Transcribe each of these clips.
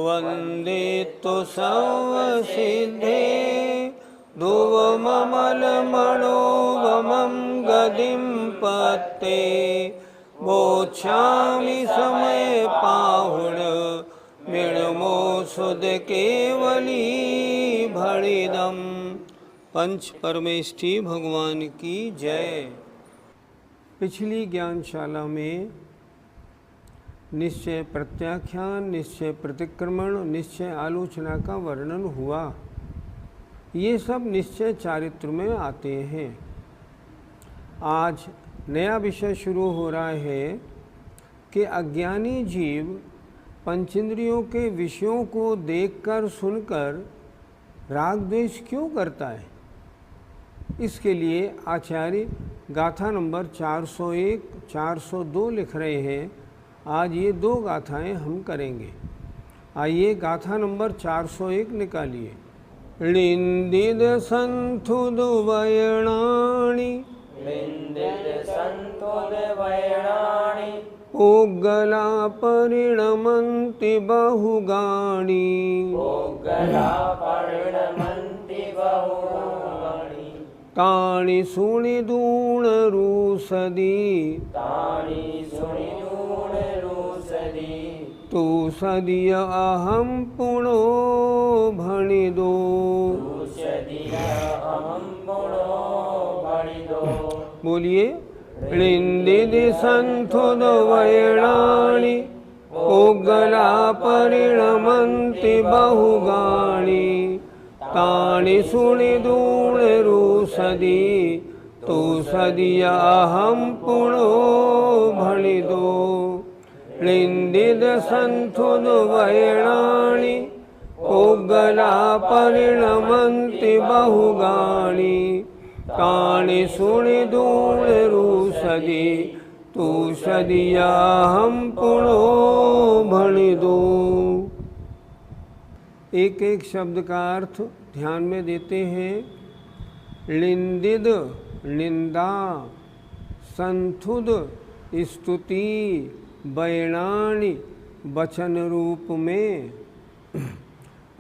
वन्दे तु सर्वसिद्धे ध्रुवममलमणोगमं गदिं पत्ते बोच्छामि समय पाहुण मृणमो सुध केवली भणिदम। पंच परमेष्ठी भगवान की जय। पिछली ज्ञानशाला में निश्चय प्रत्याख्यान, निश्चय प्रतिक्रमण, निश्चय आलोचना का वर्णन हुआ। ये सब निश्चय चारित्र में आते हैं। आज नया विषय शुरू हो रहा है कि अज्ञानी जीव पंचेंद्रियों के विषयों को देखकर सुनकर राग द्वेष क्यों करता है। इसके लिए आचार्य गाथा नंबर 401, 402 लिख रहे हैं। आज ये दो गाथाएं हम करेंगे। आइए गाथा नंबर 401 निकालिए। लिंदिद संथुदुवयणानि ओग्गला परिणमन्ति बहुगाणि तानि सुनिदूणरुसदि तु सदिय अहम पुणो भणिदो। बोलिए। लिंदिदि संथुदवयणानि ओग्गला परिणमन्ति बहुगाणि तानि सुनिदूणरुसदि तु सदिय अहम पुणो भणिदो। लिंदिद संथुदवयणानि ओग्गला परिणमन्ति बहुगाणि तानि सुनिदूणरुसदि तु सदिय अहम पुणो भणिदो। एक एक शब्द का अर्थ ध्यान में देते हैं। लिंदिद निंदा, संथुद स्तुति, वयणानि वचन रूप में,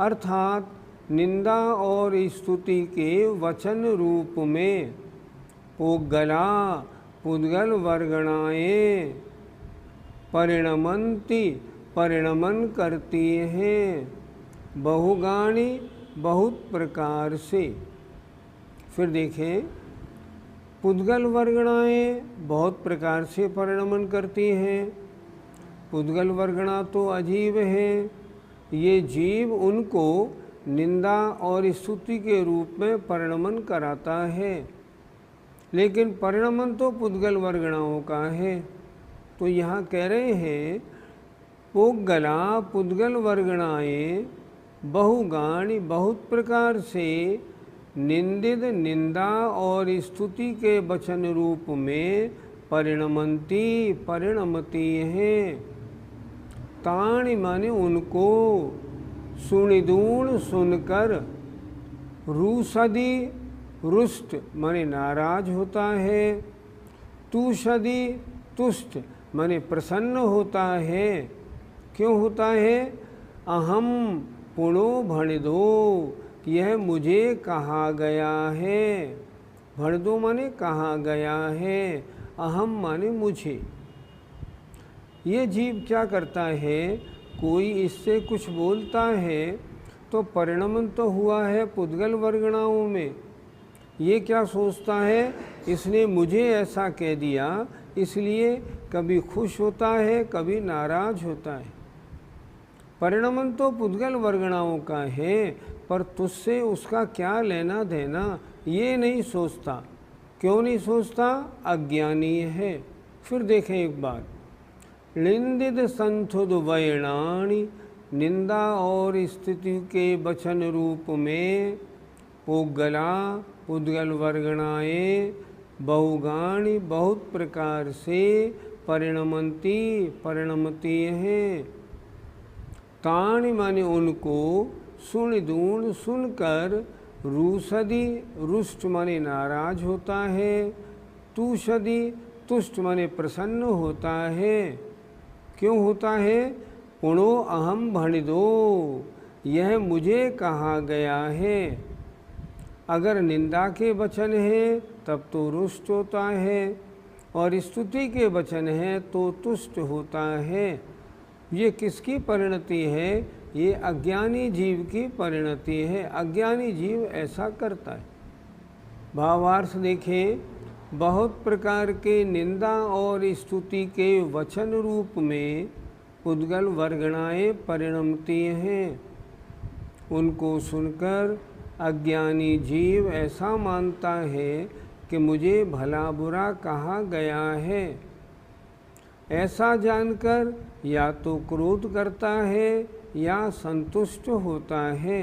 अर्थात निंदा और स्तुति के वचन रूप में। ओग्गला पुद्गल वर्गणाएं परिणमन्ति परिणमन करती हैं। बहुगाणी बहुत प्रकार से। फिर देखें, पुद्गल वर्गणाएं बहुत प्रकार से परिणमन करती हैं। पुद्गल वर्गणा तो अजीव है। ये जीव उनको निंदा और स्तुति के रूप में परिणमन कराता है, लेकिन परिणमन तो पुद्गल वर्गणाओं का है। तो यहाँ कह रहे हैं ओग्गला पुद्गल वर्गणाएं बहुगाणी बहुत प्रकार से निंदित निंदा और स्तुति के वचन रूप में परिणमंती परिणमती हैं। तानि माने उनको, सुनिदूण सुनकर, रुसदि रुष्ट माने नाराज होता है, तुषदि तुष्ट माने प्रसन्न होता है। क्यों होता है? अहम पुणो भणिदो, यह मुझे कहा गया है। भणिदो माने कहा गया है, अहम माने मुझे। ये जीव क्या करता है, कोई इससे कुछ बोलता है तो परिणमन तो हुआ है पुद्गल वर्गणाओं में। ये क्या सोचता है, इसने मुझे ऐसा कह दिया, इसलिए कभी खुश होता है कभी नाराज होता है। परिणमन तो पुद्गल वर्गणाओं का है, पर तुझसे उसका क्या लेना देना ये नहीं सोचता। क्यों नहीं सोचता? अज्ञानी है। फिर देखें एक बार, निंदित संथुद वैणाणी, निंदा और स्थिति के वचन रूप में पुद्गला पुद्गल वर्गणाएँ बहुगाणी बहुत प्रकार से परिणमती हैं। ताणी माने उनको, सुनिदूण सुनकर, रूसदी रुष्ट माने नाराज होता है, तुषदी तुष्ट माने प्रसन्न होता है। क्यों होता है? पुणो अहम भणिदो, यह मुझे कहा गया है। अगर निंदा के वचन है तब तो रुष्ट होता है, और स्तुति के वचन है तो तुष्ट होता है। ये किसकी परिणति है? ये अज्ञानी जीव की परिणति है। अज्ञानी जीव ऐसा करता है। भावार्थ देखें, बहुत प्रकार के निंदा और स्तुति के वचन रूप में पुद्गल वर्गणाएँ परिणमती हैं। उनको सुनकर अज्ञानी जीव ऐसा मानता है कि मुझे भला बुरा कहा गया है। ऐसा जानकर या तो क्रोध करता है या संतुष्ट होता है,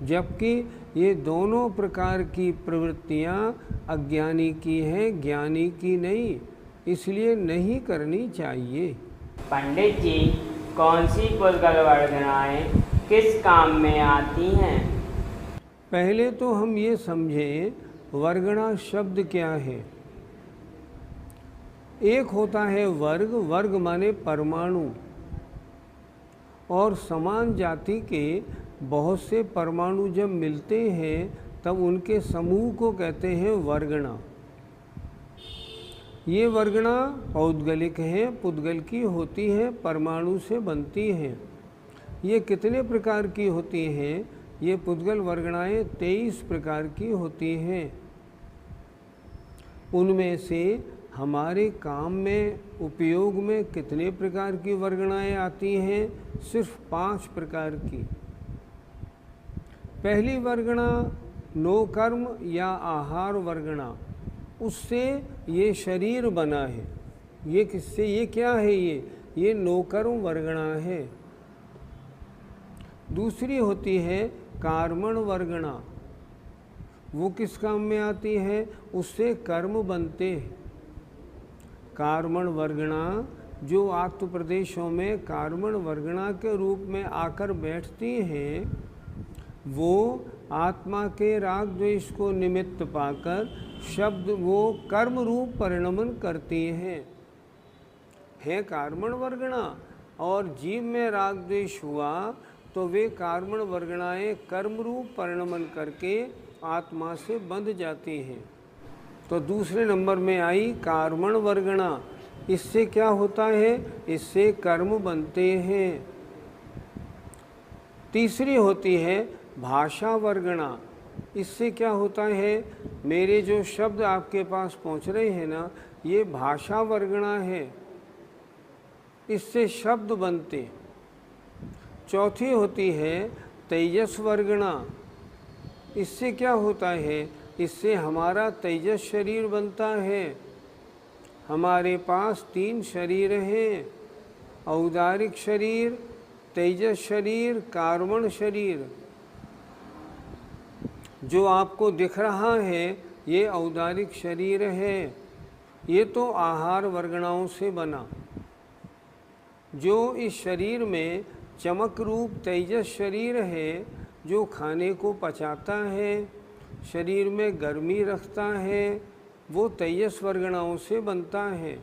जबकि ये दोनों प्रकार की प्रवृत्तियाँ अज्ञानी की हैं, ज्ञानी की नहीं, इसलिए नहीं करनी चाहिए। पंडित जी, कौन सी पुद्गल वर्गणाएँ किस काम में आती हैं? पहले तो हम ये समझें वर्गणा शब्द क्या है। एक होता है वर्ग, वर्ग माने परमाणु, और समान जाति के बहुत से परमाणु जब मिलते हैं तब उनके समूह को कहते हैं वर्गणा। ये वर्गणा पौद्गलिक हैं, पुद्गल की होती है, परमाणु से बनती हैं। ये कितने प्रकार की होती हैं? ये पुद्गल वर्गणाएँ 23 प्रकार की होती हैं। उनमें से हमारे काम में उपयोग में कितने प्रकार की वर्गणाएँ आती हैं? सिर्फ 5 प्रकार की। पहली वर्गणा नो कर्म या आहार वर्गणा, उससे ये शरीर बना है। ये किससे? ये क्या है? ये नो कर्म वर्गणा है। दूसरी होती है कार्मण वर्गणा, वो किस काम में आती है? उससे कर्म बनते हैं। कार्मण वर्गणा जो आत्म प्रदेशों में कार्मण वर्गणा के रूप में आकर बैठती हैं, वो आत्मा के राग द्वेष को निमित्त पाकर शब्द वो कर्म रूप परिणमन करती हैं। है कार्मण वर्गणा, और जीव में राग द्वेष हुआ तो वे कार्मण वर्गणाएँ कर्म रूप परिणमन करके आत्मा से बंध जाती हैं। तो दूसरे नंबर में आई कार्मण वर्गणा। इससे क्या होता है? इससे कर्म बनते हैं। तीसरी होती है भाषा वर्गणा। इससे क्या होता है? मेरे जो शब्द आपके पास पहुंच रहे हैं ना, ये भाषा वर्गणा है, इससे शब्द बनते। चौथी होती है तेजस वर्गणा। इससे क्या होता है? इससे हमारा तेजस शरीर बनता है। हमारे पास 3 शरीर हैं, औदारिक शरीर, तेजस शरीर, कार्मण शरीर। जो आपको दिख रहा है ये औदारिक शरीर है, ये तो आहार वर्गणाओं से बना। जो इस शरीर में चमक रूप तेजस शरीर है, जो खाने को पचाता है, शरीर में गर्मी रखता है, वो तेजस वर्गणाओं से बनता है।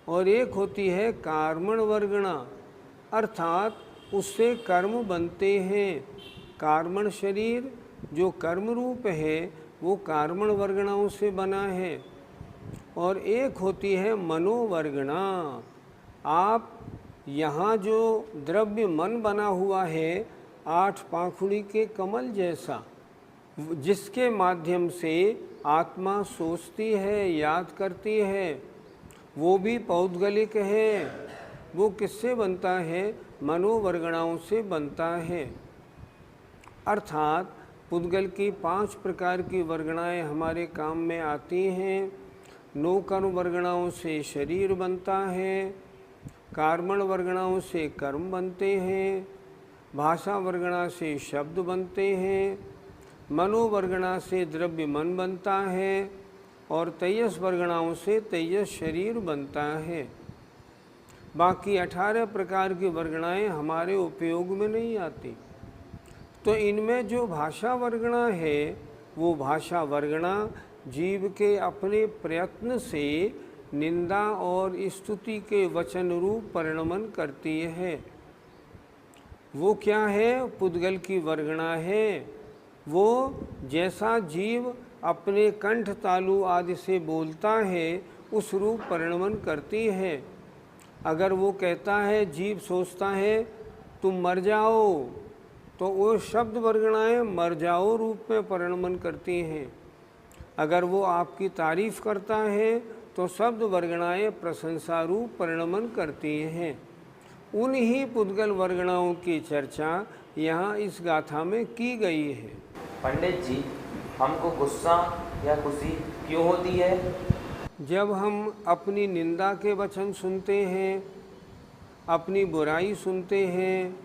और एक होती है कार्मण वर्गणा, अर्थात उससे कर्म बनते हैं। कार्मण शरीर जो कर्म रूप है वो कार्मण वर्गणाओं से बना है। और एक होती है मनोवर्गणा। आप यहाँ जो द्रव्य मन बना हुआ है 8 पाखुड़ी के कमल जैसा, जिसके माध्यम से आत्मा सोचती है, याद करती है, वो भी पौद्गलिक है। वो किससे बनता है? मनोवर्गणाओं से बनता है। अर्थात पुद्गल की 5 प्रकार की वर्गणाएं हमारे काम में आती हैं। 9 कर्म वर्गणाओं से शरीर बनता है, कार्मण वर्गणाओं से कर्म बनते हैं, भाषा वर्गणा से शब्द बनते हैं, मनोवर्गणा से द्रव्य मन बनता है और तेजस वर्गणाओं से तेजस शरीर बनता है। बाकी 18 प्रकार की वर्गणाएं हमारे उपयोग में नहीं आती। तो इनमें जो भाषा वर्गणा है वो भाषा वर्गणा जीव के अपने प्रयत्न से निंदा और स्तुति के वचन रूप परिणमन करती है। वो क्या है? पुद्गल की वर्गणा है। वो जैसा जीव अपने कंठ तालु आदि से बोलता है उस रूप परिणमन करती है। अगर वो कहता है, जीव सोचता है तुम मर जाओ, तो वो शब्द वर्गणाएं मर जाओ रूप में परिणमन करती हैं। अगर वो आपकी तारीफ करता है तो शब्द वर्गणाएं प्रशंसा रूप परिणमन करती हैं। उन्हीं पुद्गल वर्गणाओं की चर्चा यहाँ इस गाथा में की गई है। पंडित जी, हमको गुस्सा या खुशी क्यों होती है? जब हम अपनी निंदा के वचन सुनते हैं, अपनी बुराई सुनते हैं,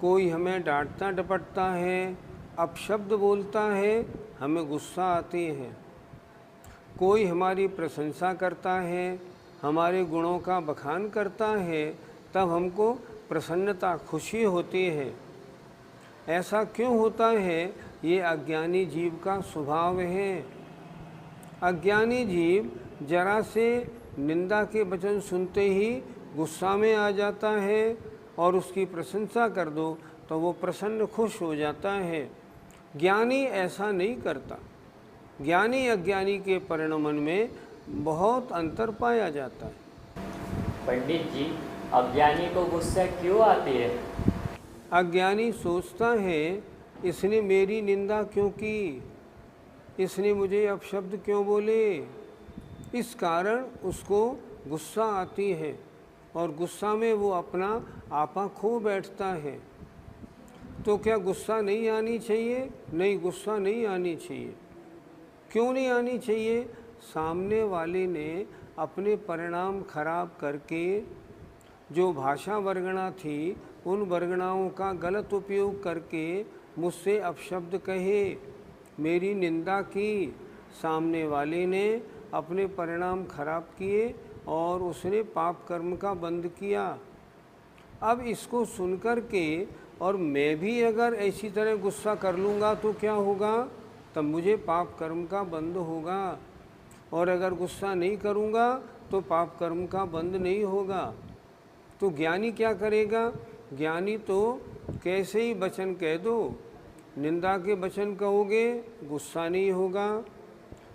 कोई हमें डांटता डपटता है, अपशब्द बोलता है, हमें गुस्सा आती है। कोई हमारी प्रशंसा करता है, हमारे गुणों का बखान करता है, तब हमको प्रसन्नता खुशी होती है। ऐसा क्यों होता है? ये अज्ञानी जीव का स्वभाव है। अज्ञानी जीव जरा से निंदा के वचन सुनते ही गुस्सा में आ जाता है और उसकी प्रशंसा कर दो तो वो प्रसन्न खुश हो जाता है। ज्ञानी ऐसा नहीं करता। ज्ञानी अज्ञानी के परिणमन में बहुत अंतर पाया जाता है। पंडित जी, अज्ञानी को गुस्सा क्यों आती है? अज्ञानी सोचता है इसने मेरी निंदा क्यों की, इसने मुझे अपशब्द क्यों बोले, इस कारण उसको गुस्सा आती है और गुस्सा में वो अपना आपा खो बैठता है। तो क्या गुस्सा नहीं आनी चाहिए? नहीं, गुस्सा नहीं आनी चाहिए। क्यों नहीं आनी चाहिए? सामने वाले ने अपने परिणाम खराब करके जो भाषा वर्गणा थी उन वर्गणाओं का गलत उपयोग करके मुझसे अपशब्द कहे, मेरी निंदा की। सामने वाले ने अपने परिणाम खराब किए और उसने पाप कर्म का बंध किया। अब इसको सुनकर के और मैं भी अगर ऐसी तरह गुस्सा कर लूँगा तो क्या होगा? तब मुझे पाप कर्म का बंध होगा। और अगर गुस्सा नहीं करूँगा तो पाप कर्म का बंध नहीं होगा। तो ज्ञानी क्या करेगा? ज्ञानी तो कैसे ही वचन कह दो, निंदा के वचन कहोगे गुस्सा नहीं होगा,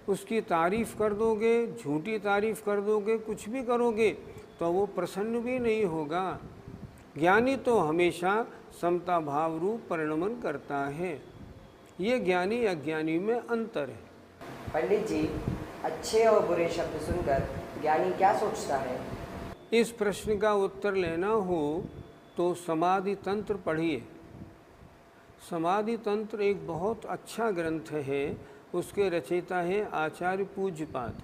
उसकी तारीफ़ कर दोगे, झूठी तारीफ़ कर दोगे, कुछ भी करोगे तो वो प्रसन्न भी नहीं होगा। ज्ञानी तो हमेशा समता भाव रूप परिणमन करता है। ये ज्ञानी अज्ञानी में अंतर है। पंडित जी, अच्छे और बुरे शब्द सुनकर ज्ञानी क्या सोचता है? इस प्रश्न का उत्तर लेना हो तो समाधि तंत्र पढ़िए। समाधि तंत्र एक बहुत अच्छा ग्रंथ है। उसके रचयिता हैं आचार्य पूज्यपाद।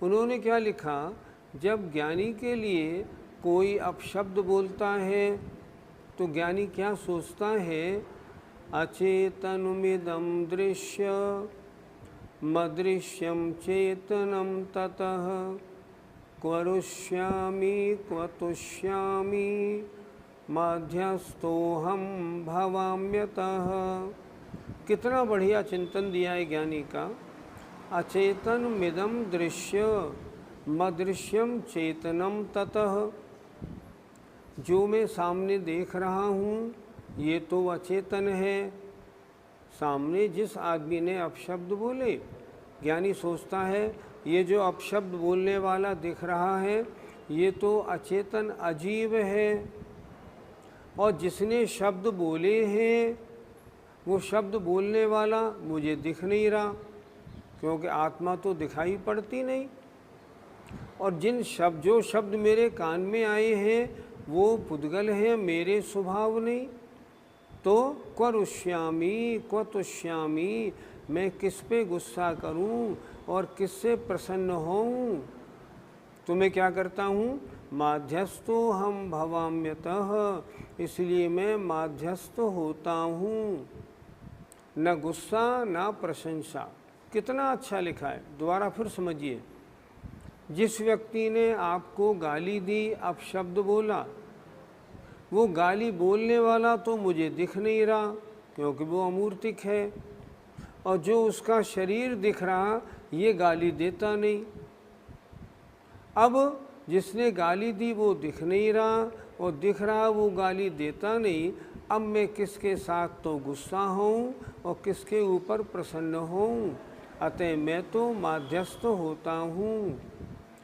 उन्होंने क्या लिखा? जब ज्ञानी के लिए कोई अपशब्द बोलता है तो ज्ञानी क्या सोचता है? अचेतनमिदं दृश्य मदृश्यं चेतनं ततः क्वरुष्यामि क्वतुष्यामि मध्यस्थोऽहं भवाम्यतः। कितना बढ़िया चिंतन दिया है ज्ञानी का। अचेतनमिदं दृश्य मदृश्यम चेतनम ततः। जो मैं सामने देख रहा हूँ ये तो अचेतन है। सामने जिस आदमी ने अपशब्द बोले, ज्ञानी सोचता है ये जो अपशब्द बोलने वाला दिख रहा है ये तो अचेतन अजीव है। और जिसने शब्द बोले हैं वो शब्द बोलने वाला मुझे दिख नहीं रहा, क्योंकि आत्मा तो दिखाई पड़ती नहीं। और जो शब्द मेरे कान में आए हैं वो पुद्गल हैं, मेरे स्वभाव नहीं। तो क्वरुष्यामी क्व तुष्यामी, मैं किस पे गुस्सा करूं और किससे प्रसन्न होऊं। तो मैं क्या करता हूँ, माध्यस्थो हम भवाम्यतः, इसलिए मैं माध्यस्थ होता हूँ। न गुस्सा न प्रशंसा। कितना अच्छा लिखा है, दोबारा फिर समझिए। जिस व्यक्ति ने आपको गाली दी, अपशब्द बोला, वो गाली बोलने वाला तो मुझे दिख नहीं रहा क्योंकि वो अमूर्तिक है, और जो उसका शरीर दिख रहा ये गाली देता नहीं। अब जिसने गाली दी वो दिख नहीं रहा और दिख रहा वो गाली देता नहीं। अब मैं किसके साथ तो गुस्सा हूँ और किसके ऊपर प्रसन्न हूँ। अतः मैं तो माध्यस्थ होता हूँ,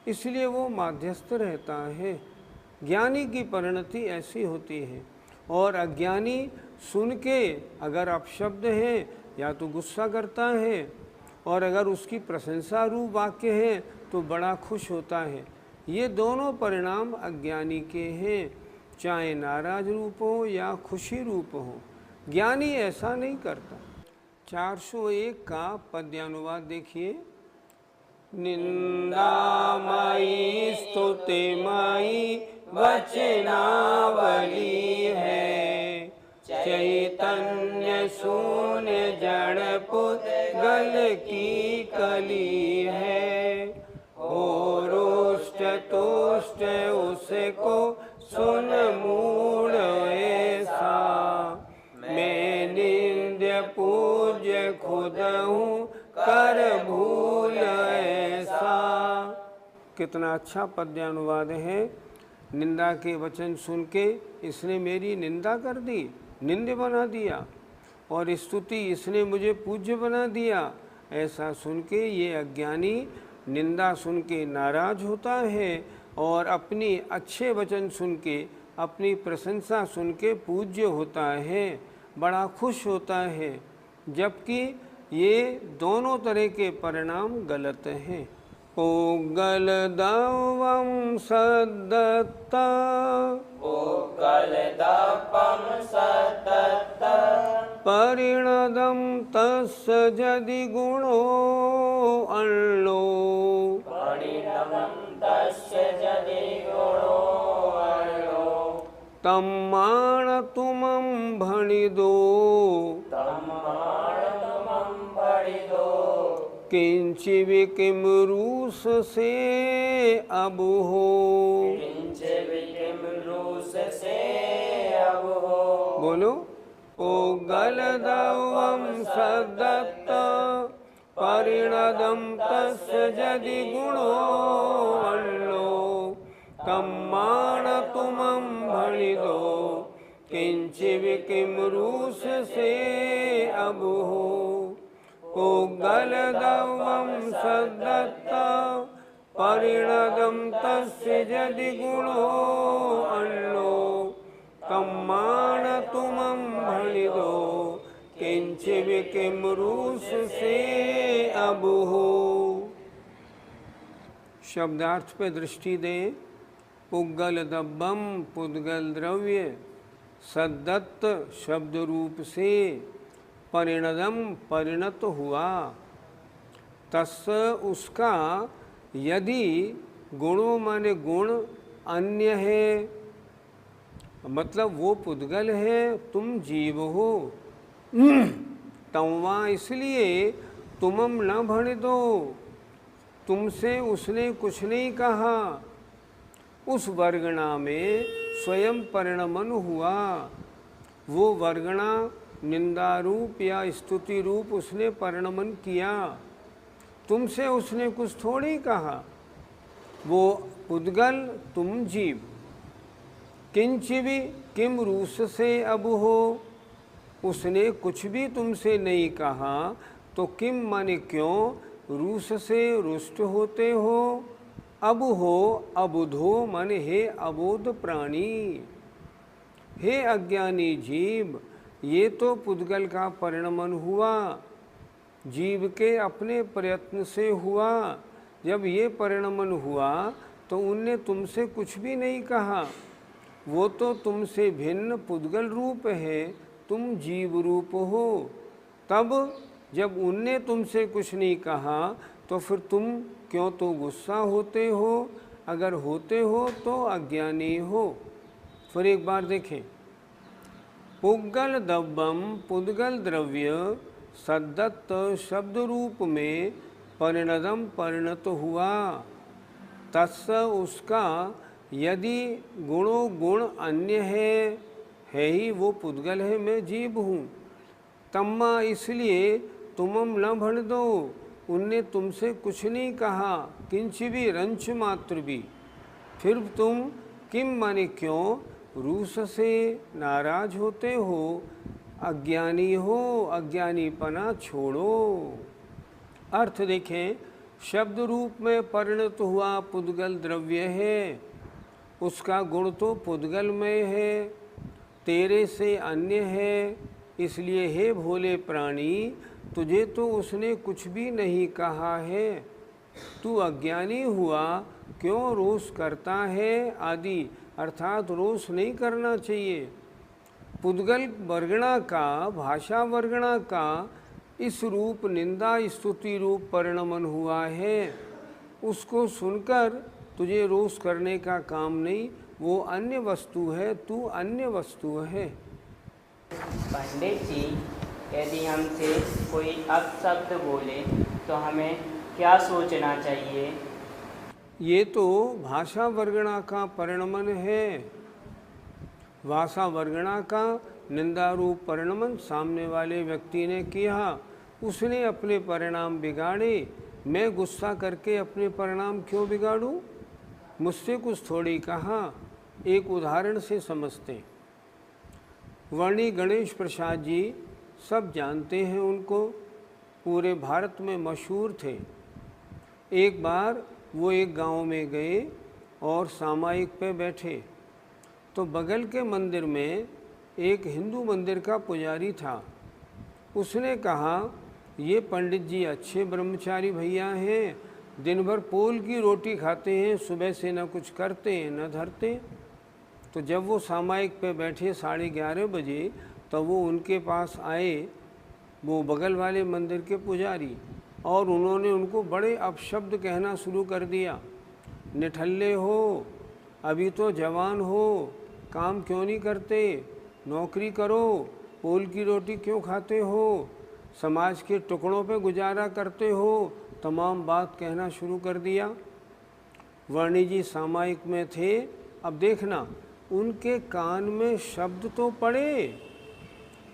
इसलिए वो माध्यस्थ रहता है। ज्ञानी की परिणति ऐसी होती है। और अज्ञानी सुन के अगर अपशब्द है या तो गुस्सा करता है, और अगर उसकी प्रशंसा रूप वाक्य है तो बड़ा खुश होता है। ये दोनों परिणाम अज्ञानी के हैं, चाहे नाराज रूप हो या खुशी रूप हो। ज्ञानी ऐसा नहीं करता। 401 का पद्यानुवाद देखिए। निंदामयी स्तुतिमयी वचनावली है, चैतन्य शून्य जड़ पुद्गल की कली है। हो रुष्ट तुष्ट उसको सुन मूढ़ ऐसा, मैं निंद्य पूज्य खुद हूँ कर भूल ऐसा। कितना अच्छा पद्यानुवाद है। निंदा के वचन सुन के इसने मेरी निंदा कर दी, निंद्य बना दिया, और स्तुति इसने मुझे पूज्य बना दिया। ऐसा सुन के ये अज्ञानी निंदा सुन के नाराज होता है, और अपनी अच्छे वचन सुन के, अपनी प्रशंसा सुन के पूज्य होता है, बड़ा खुश होता है। जबकि ये दोनों तरह के परिणाम गलत हैं। पुग्गल दवम सद्दत्ता, पुग्गल दपम सद्दत्ता, परिणदम तस्य जदि गुणो अल्लो, परिणदम तस्य जदि गुणो अल्लो, तम्माण तुमं भणिदो, तम्माण तुमं भणिदो, किंचिव किम रूस से अब हो, किंचिव किम रूस से अब हो। बोलो। पुग्गल दवम सद्दत्त, परिणदम तस्य जदि गुणो अल्लो, तम्माण तुमं भणिदो, किंचिव किम रूस से अब हो। पुग्गल दवम सद्दत्त, परिणदम तस्य जदि गुणो अल्लो, तम्माण तुमं भणिदो, किंचिव किम रूस से अब हो। शब्दार्थ पे दृष्टि दें। पुग्गल दब्बम पुद्गल द्रव्य, सद्दत्त शब्द रूप से, परिणदम परिणत हुआ, तस्य उसका, यदि गुणों माने गुण अन्य है, मतलब वो पुद्गल है तुम जीव हो, तंवा इसलिए तुमम न भणिदो, तुमसे उसने कुछ नहीं कहा। उस वर्गणा में स्वयं परिणमन हुआ। वो वर्गणा निंदा रूप या स्तुति रूप उसने परिणमन किया, तुमसे उसने कुछ थोड़ी कहा। वो पुद्गल तुम जीव। किंचिवी किम रूस से अब हो, उसने कुछ भी तुमसे नहीं कहा, तो किम माने क्यों, रूस से रुष्ट होते हो। अब हो अबुधो माने हे अबोध प्राणी, हे अज्ञानी जीव, ये तो पुद्गल का परिणमन हुआ, जीव के अपने प्रयत्न से हुआ। जब ये परिणमन हुआ तो उनने तुमसे कुछ भी नहीं कहा, वो तो तुमसे भिन्न पुद्गल रूप है, तुम जीव रूप हो। तब जब उनने तुमसे कुछ नहीं कहा तो फिर तुम क्यों तो गुस्सा होते हो? अगर होते हो तो अज्ञानी हो। फिर एक बार देखें, पुद्गल दब्बम, पुद्गल द्रव्य सद्दत्त शब्द रूप में परिणदम परिणत हुआ। तत्स उसका यदि गुणों गुण अन्य है ही वो पुद्गल है, मैं जीव हूँ। तम्मा इसलिए तुमम न भण दो, उनने तुमसे कुछ नहीं कहा, किंच भी रंच मात्र भी। फिर तुम किम माने क्यों रूस से नाराज होते हो? अज्ञानी हो, अज्ञानीपना छोड़ो। अर्थ देखें, शब्द रूप में परिणत हुआ पुद्गल द्रव्य है, उसका गुण तो पुद्गलमय है, तेरे से अन्य है। इसलिए हे भोले प्राणी, तुझे तो उसने कुछ भी नहीं कहा है, तू अज्ञानी हुआ, क्यों रोष करता है आदि। अर्थात रोष नहीं करना चाहिए। पुद्गल वर्गणा का, भाषा वर्गणा का इस रूप निंदा स्तुति रूप परिणमन हुआ है, उसको सुनकर तुझे रोष करने का काम नहीं। वो अन्य वस्तु है, तू अन्य वस्तु है। पंडित जी, यदि हमसे कोई अपशब्द बोले तो हमें क्या सोचना चाहिए? ये तो भाषा वर्गणा का परिणमन है। भाषा वर्गणा का निंदा रूप परिणमन सामने वाले व्यक्ति ने किया, उसने अपने परिणाम बिगाड़े। मैं गुस्सा करके अपने परिणाम क्यों बिगाड़ूं? मुझसे कुछ थोड़ी कहा। एक उदाहरण से समझते। वर्णी गणेश प्रसाद जी, सब जानते हैं उनको, पूरे भारत में मशहूर थे। एक बार वो एक गांव में गए और सामायिक पे बैठे, तो बगल के मंदिर में एक हिंदू मंदिर का पुजारी था। उसने कहा, ये पंडित जी अच्छे ब्रह्मचारी भैया हैं, दिन भर पोल की रोटी खाते हैं, सुबह से न कुछ करते हैं न धरते। तो जब वो सामायिक पे बैठे 11:30 बजे, तो वो उनके पास आए, वो बगल वाले मंदिर के पुजारी, और उन्होंने उनको बड़े अपशब्द कहना शुरू कर दिया। निठल्ले हो, अभी तो जवान हो, काम क्यों नहीं करते, नौकरी करो, पोल की रोटी क्यों खाते हो, समाज के टुकड़ों पे गुजारा करते हो, तमाम बात कहना शुरू कर दिया। वर्णी जी सामायिक में थे। अब देखना, उनके कान में शब्द तो पड़े,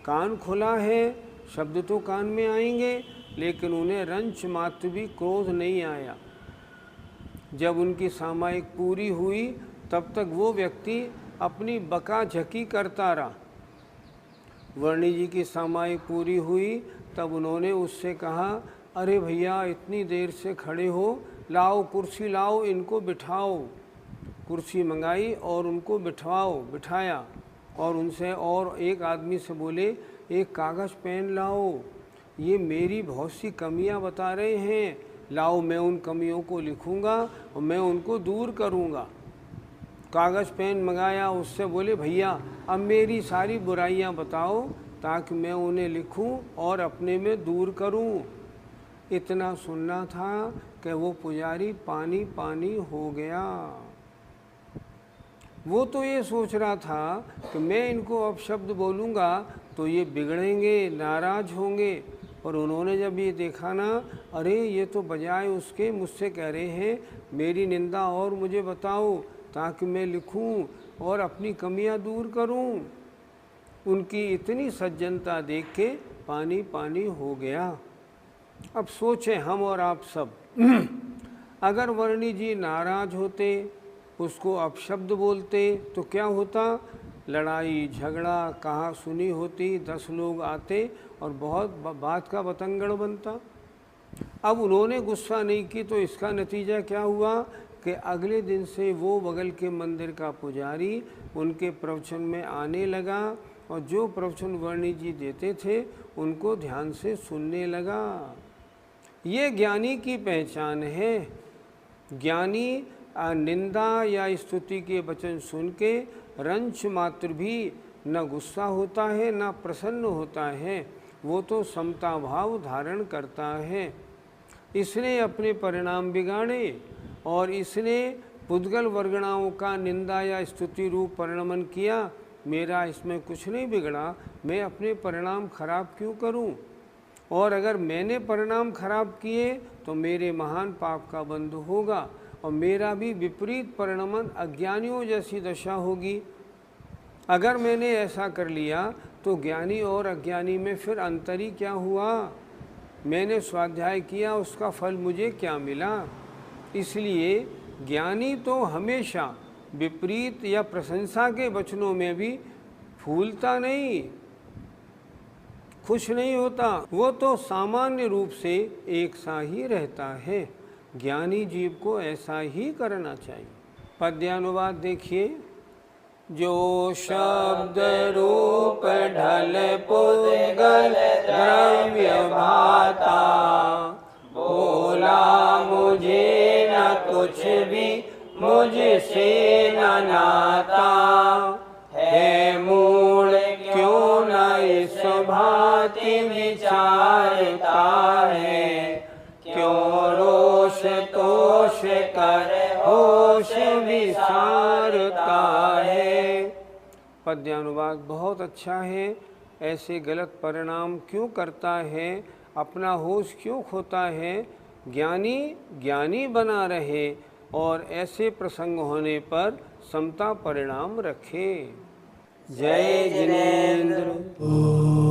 कान खुला है, शब्द तो कान में आएंगे, लेकिन उन्हें रंच मात्र भी क्रोध नहीं आया। जब उनकी सामायिक पूरी हुई, तब तक वो व्यक्ति अपनी बका झकी करता रहा। वर्णी जी की सामायिक पूरी हुई, तब उन्होंने उससे कहा, अरे भैया इतनी देर से खड़े हो, लाओ कुर्सी लाओ, इनको बिठाओ। कुर्सी मंगाई और उनको बिठाया, और उनसे और एक आदमी से बोले, एक कागज़ पेन लाओ, ये मेरी बहुत सी कमियां बता रहे हैं, लाओ मैं उन कमियों को लिखूंगा और मैं उनको दूर करूंगा। कागज़ पेन मंगाया, उससे बोले, भैया अब मेरी सारी बुराइयां बताओ ताकि मैं उन्हें लिखूं और अपने में दूर करूं। इतना सुनना था कि वो पुजारी पानी पानी हो गया। वो तो ये सोच रहा था कि मैं इनको अपशब्द बोलूँगा तो ये बिगड़ेंगे, नाराज़ होंगे, और उन्होंने जब ये देखा ना, अरे ये तो बजाय उसके मुझसे कह रहे हैं मेरी निंदा और मुझे बताओ ताकि मैं लिखूं और अपनी कमियां दूर करूं। उनकी इतनी सज्जनता देख के पानी पानी हो गया। अब सोचें हम और आप सब, अगर वर्णी जी नाराज होते, उसको अपशब्द बोलते तो क्या होता? लड़ाई झगड़ा कहा सुनी होती, 10 लोग आते और बहुत बात का बतंगड़ बनता। अब उन्होंने गुस्सा नहीं की तो इसका नतीजा क्या हुआ कि अगले दिन से वो बगल के मंदिर का पुजारी उनके प्रवचन में आने लगा, और जो प्रवचन वर्णी जी देते थे उनको ध्यान से सुनने लगा। ये ज्ञानी की पहचान है। ज्ञानी निंदा या स्तुति के वचन सुन के रंच मात्र भी न गुस्सा होता है न प्रसन्न होता है, वो तो समता भाव धारण करता है। इसने अपने परिणाम बिगाड़े और इसने पुद्गल वर्गणाओं का निंदा या स्तुति रूप परिणमन किया। मेरा इसमें कुछ नहीं बिगड़ा, मैं अपने परिणाम खराब क्यों करूं? और अगर मैंने परिणाम खराब किए तो मेरे महान पाप का बंध होगा और मेरा भी विपरीत परिणमन अज्ञानियों जैसी दशा होगी। अगर मैंने ऐसा कर लिया तो ज्ञानी और अज्ञानी में फिर अंतर ही क्या हुआ? मैंने स्वाध्याय किया, उसका फल मुझे क्या मिला? इसलिए ज्ञानी तो हमेशा विपरीत या प्रशंसा के वचनों में भी फूलता नहीं, खुश नहीं होता, वो तो सामान्य रूप से एक सा ही रहता है। ज्ञानी जीव को ऐसा ही करना चाहिए। पद्यानुवाद देखिए। जो शब्द रूप ढल पुद्गल द्रव्य भाता, बोला मुझे न कुछ भी मुझसे न नाता, है मूल क्यों न इस भांति विचारता है, क्यों रोष तोष कर होश विसारता है। पद्यानुवाद बहुत अच्छा है। ऐसे गलत परिणाम क्यों करता है, अपना होश क्यों खोता है? ज्ञानी ज्ञानी बना रहे और ऐसे प्रसंग होने पर समता परिणाम रखे। जय जिनेंद्र।